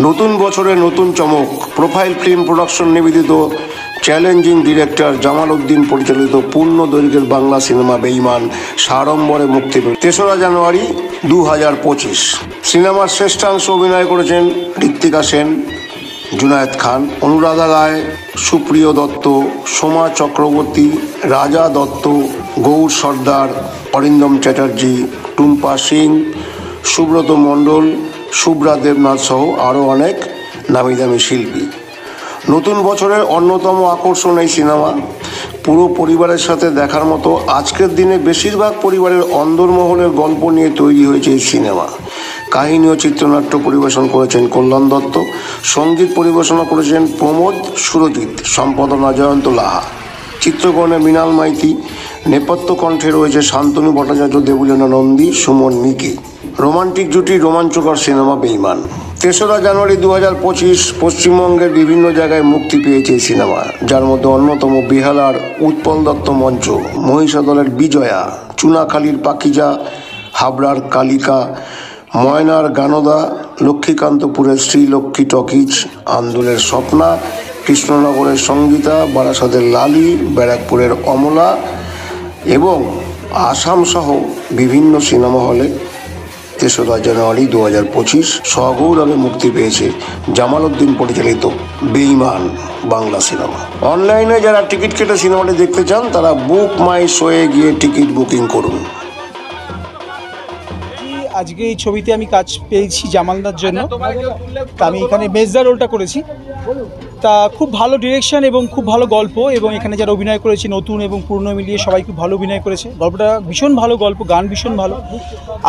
নতুন বছরে নতুন চমক। প্রোফাইল ফিল্ম প্রোডাকশন নিবেদিত চ্যালেঞ্জিং ডিরেক্টর জামাল উদ্দিন পরিচালিত পূর্ণ দৈর্ঘ্যের বাংলা সিনেমা বেঈমান সাড়ম্বরে মুক্তি পেল ৩রা জানুয়ারি 2025। সিনেমার শ্রেষ্ঠাংশ অভিনয় করেছেন ঋত্বিকা সেন, জুনায়েদ খান, অনুরাধা রায়, সুপ্রিয় দত্ত, সোমা চক্রবর্তী, রাজা দত্ত, গৌর সর্দার, অরিন্দম চ্যাটার্জি, টুম্পা সিং, সুব্রত মণ্ডল, শুভ্রা দেবনাথ সহ আরও অনেক নামিদামি শিল্পী। নতুন বছরের অন্যতম আকর্ষণ এই সিনেমা। পুরো পরিবারের সাথে দেখার মতো। আজকের দিনে বেশিরভাগ পরিবারের অন্দরমহলের গল্প নিয়ে তৈরি হয়েছে এই সিনেমা। কাহিনী ও চিত্রনাট্য পরিবেশন করেছেন কল্যাণ দত্ত, সঙ্গীত পরিবেশনা করেছেন প্রমোদ সুরজিৎ, সম্পাদনা জয়ন্ত লাহা, চিত্রগ্রহণে মৃণাল মাইতি, নেপথ্য কণ্ঠে রয়েছে শান্তনু ভট্টাচার্য, দেবলীনা নন্দী, সুমন মিকি। রোমান্টিক জুটি, রোমাঞ্চকর সিনেমা বেঈমান। ৩রা জানুয়ারি 2025 পশ্চিমবঙ্গের বিভিন্ন জায়গায় মুক্তি পেয়েছে এই সিনেমা, যার মধ্যে অন্যতম বেহালার উৎপল দত্ত মঞ্চ, মহিষাদলের বিজয়া, চুনাখালীর পাখিজা, হাবড়ার কালিকা, ময়নার গানদা, লক্ষ্মীকান্তপুরের শ্রীলক্ষ্মী টকিজ, আন্দোলের স্বপ্না, কৃষ্ণনগরের সঙ্গীতা, বারাসাতের লালি, ব্যারাকপুরের অমলা এবং আসাম সহ বিভিন্ন সিনেমা হলে ৩রা জানুয়ারি 2025 সগৌরবে মুক্তি পেয়েছে জামাল উদ্দিন পরিচালিত বেঈমান বাংলা সিনেমা। অনলাইনে যারা টিকিট কেটে সিনেমাটি দেখতে চান তারা বুক মাই শোয়ে গিয়ে টিকিট বুকিং করুন। আজকে এই ছবিতে আমি কাজ পেয়েছি জামালদার জন্য। তা আমি এখানে মেজদা রোলটা করেছি। তা খুব ভালো ডিরেকশন এবং খুব ভালো গল্প, এবং এখানে যারা অভিনয় করেছি নতুন এবং পুরনো মিলিয়ে সবাই খুব ভালো অভিনয় করেছে। গল্পটা ভীষণ ভালো গল্প, গান ভীষণ ভালো।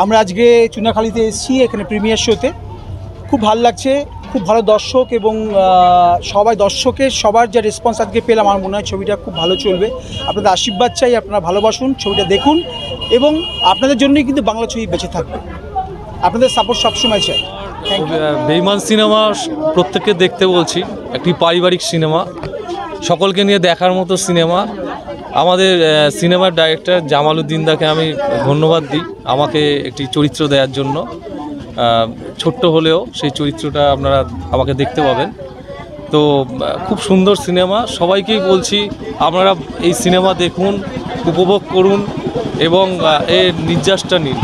আমরা আজকে চুনাখালীতে এসেছি এখানে প্রিমিয়ার শোতে। খুব ভালো লাগছে, খুব ভালো দর্শক এবং সবাই দর্শকের সবার যা রেসপন্স আজকে পেলাম, আমার মনে হয় ছবিটা খুব ভালো চলবে। আপনাদের আশীর্বাদ চাই, আপনারা ভালোবাসুন, ছবিটা দেখুন এবং আপনাদের জন্যই কিন্তু বাংলা ছবি বেঁচে থাকবে। আপনাদের সাপোর্ট সবসময় চাই। বেঈমান সিনেমা প্রত্যেককে দেখতে বলছি। একটি পারিবারিক সিনেমা, সকলকে নিয়ে দেখার মতো সিনেমা। আমাদের সিনেমার ডাইরেক্টর জামাল উদ্দিন দাকে আমি ধন্যবাদ দিই আমাকে একটি চরিত্র দেওয়ার জন্য। ছোট্ট হলেও সেই চরিত্রটা আপনারা আমাকে দেখতে পাবেন। তো খুব সুন্দর সিনেমা, সবাইকেই বলছি আপনারা এই সিনেমা দেখুন, উপভোগ করুন এবং এর নির্যাসটা নিন।